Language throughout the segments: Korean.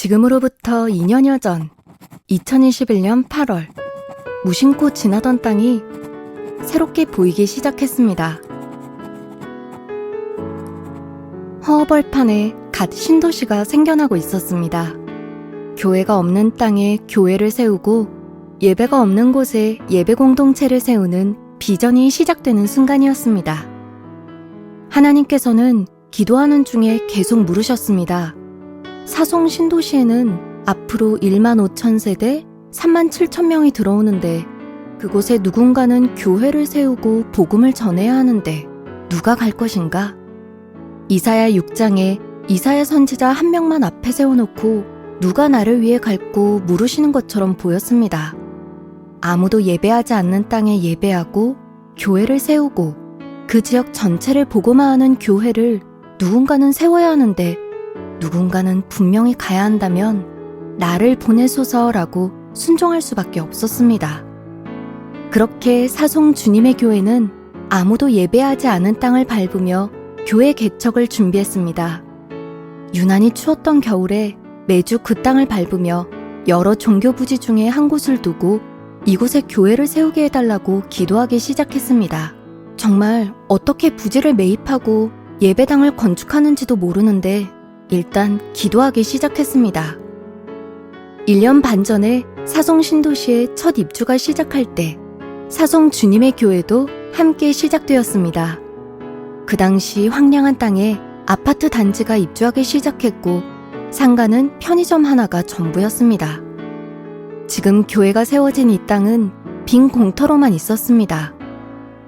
지금으로부터 2년여 전 2021년 8월 무심코 지나던 땅이 새롭게 보이기 시작했습니다. 허허벌판에 갓 신도시가 생겨나고 있었습니다. 교회가 없는 땅에 교회를 세우고 예배가 없는 곳에 예배 공동체를 세우는 비전이 시작되는 순간이었습니다. 하나님께서는 기도하는 중에 계속 물으셨습니다. 사송 신도시에는 앞으로 1만 5천 세대 3만 7천 명이 들어오는데 그곳에 누군가는 교회를 세우고 복음을 전해야 하는데 누가 갈 것인가? 이사야 6장에 이사야 선지자 한 명만 앞에 세워놓고 누가 나를 위해 갈고 물으시는 것처럼 보였습니다. 아무도 예배하지 않는 땅에 예배하고 교회를 세우고 그 지역 전체를 복음화하는 교회를 누군가는 세워야 하는데 누군가는 분명히 가야 한다면 나를 보내소서라고 순종할 수밖에 없었습니다. 그렇게 사송 주님의 교회는 아무도 예배하지 않은 땅을 밟으며 교회 개척을 준비했습니다. 유난히 추웠던 겨울에 매주 그 땅을 밟으며 여러 종교 부지 중에 한 곳을 두고 이곳에 교회를 세우게 해달라고 기도하기 시작했습니다. 정말 어떻게 부지를 매입하고 예배당을 건축하는지도 모르는데 일단 기도하기 시작했습니다. 1년 반 전에 사송 신도시의 첫 입주가 시작할 때 사송 주님의 교회도 함께 시작되었습니다. 그 당시 황량한 땅에 아파트 단지가 입주하기 시작했고 상가는 편의점 하나가 전부였습니다. 지금 교회가 세워진 이 땅은 빈 공터로만 있었습니다.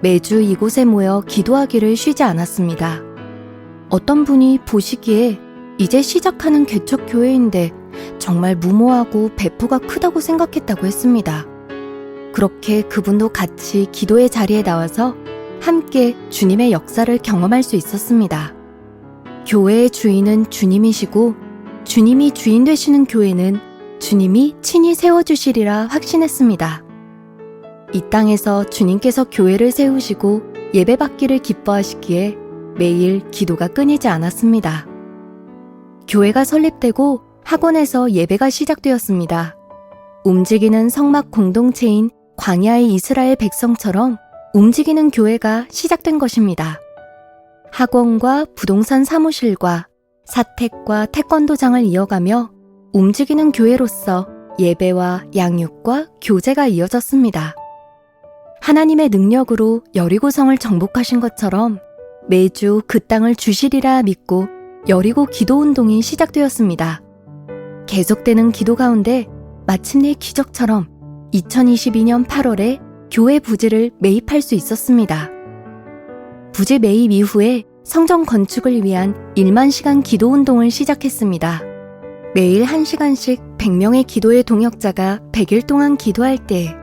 매주 이곳에 모여 기도하기를 쉬지 않았습니다. 어떤 분이 보시기에 이제 시작하는 개척교회인데 정말 무모하고 배포가 크다고 생각했다고 했습니다. 그렇게 그분도 같이 기도의 자리에 나와서 함께 주님의 역사를 경험할 수 있었습니다. 교회의 주인은 주님이시고 주님이 주인 되시는 교회는 주님이 친히 세워주시리라 확신했습니다. 이 땅에서 주님께서 교회를 세우시고 예배받기를 기뻐하시기에 매일 기도가 끊이지 않았습니다. 교회가 설립되고 학원에서 예배가 시작되었습니다. 움직이는 성막 공동체인 광야의 이스라엘 백성처럼 움직이는 교회가 시작된 것입니다. 학원과 부동산 사무실과 사택과 태권도장을 이어가며 움직이는 교회로서 예배와 양육과 교제가 이어졌습니다. 하나님의 능력으로 여리고성을 정복하신 것처럼 매주 그 땅을 주시리라 믿고 여리고 기도운동이 시작되었습니다. 계속되는 기도 가운데 마침내 기적처럼 2022년 8월에 교회 부지를 매입할 수 있었습니다. 부지 매입 이후에 성전 건축을 위한 1만 시간 기도운동을 시작했습니다. 매일 1시간씩 100명의 기도의 동역자가 100일 동안 기도할 때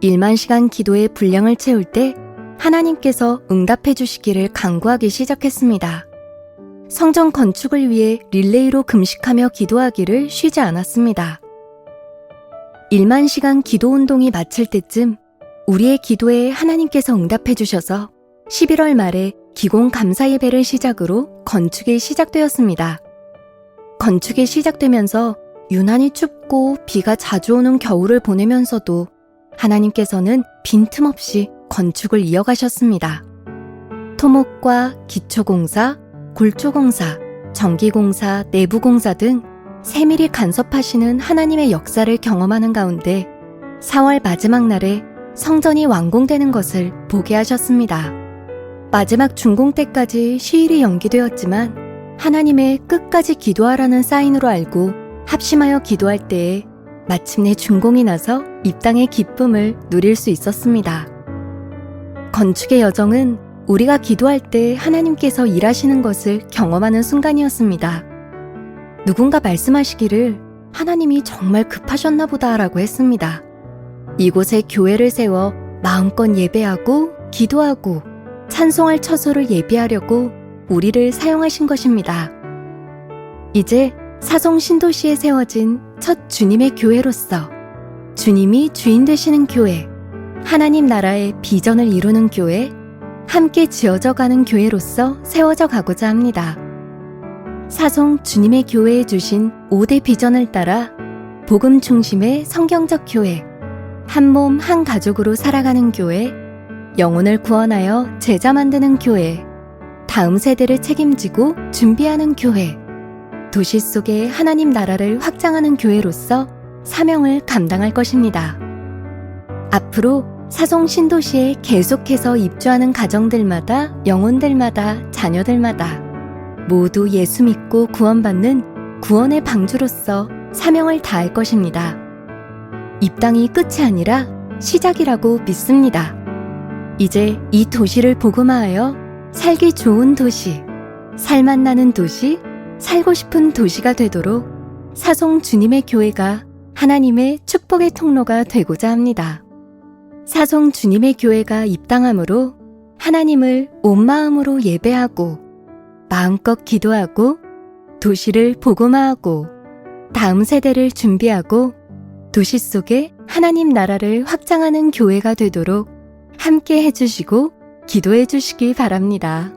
1만 시간 기도의 분량을 채울 때 하나님께서 응답해 주시기를 간구하기 시작했습니다. 성전 건축을 위해 릴레이로 금식하며 기도하기를 쉬지 않았습니다. 1만 시간 기도운동이 마칠 때쯤 우리의 기도에 하나님께서 응답해 주셔서 11월 말에 기공 감사 예배를 시작으로 건축이 시작되었습니다. 건축이 시작되면서 유난히 춥고 비가 자주 오는 겨울을 보내면서도 하나님께서는 빈틈없이 건축을 이어가셨습니다. 토목과 기초공사, 골조공사, 전기공사, 내부공사 등 세밀히 간섭하시는 하나님의 역사를 경험하는 가운데 4월 마지막 날에 성전이 완공되는 것을 보게 하셨습니다. 마지막 준공 때까지 시일이 연기되었지만 하나님의 끝까지 기도하라는 사인으로 알고 합심하여 기도할 때에 마침내 준공이 나서 입당의 기쁨을 누릴 수 있었습니다. 건축의 여정은 우리가 기도할 때 하나님께서 일하시는 것을 경험하는 순간이었습니다. 누군가 말씀하시기를 하나님이 정말 급하셨나 보다라고 했습니다. 이곳에 교회를 세워 마음껏 예배하고 기도하고 찬송할 처소를 예비하려고 우리를 사용하신 것입니다. 이제 사송 신도시에 세워진 첫 주님의 교회로서 주님이 주인 되시는 교회, 하나님 나라의 비전을 이루는 교회, 함께 지어져 가는 교회로서 세워져 가고자 합니다. 사송 주님의 교회에 주신 5대 비전을 따라 복음 중심의 성경적 교회, 한 몸 한 가족으로 살아가는 교회, 영혼을 구원하여 제자 만드는 교회, 다음 세대를 책임지고 준비하는 교회, 도시 속에 하나님 나라를 확장하는 교회로서 사명을 감당할 것입니다. 앞으로 사송 신도시에 계속해서 입주하는 가정들마다, 영혼들마다, 자녀들마다 모두 예수 믿고 구원받는 구원의 방주로서 사명을 다할 것입니다. 입당이 끝이 아니라 시작이라고 믿습니다. 이제 이 도시를 복음화하여 살기 좋은 도시, 살맛 나는 도시, 살고 싶은 도시가 되도록 사송 주님의 교회가 하나님의 축복의 통로가 되고자 합니다. 사송 주님의 교회가 입당함으로 하나님을 온 마음으로 예배하고 마음껏 기도하고 도시를 복음화하고 다음 세대를 준비하고 도시 속에 하나님 나라를 확장하는 교회가 되도록 함께 해주시고 기도해 주시기 바랍니다.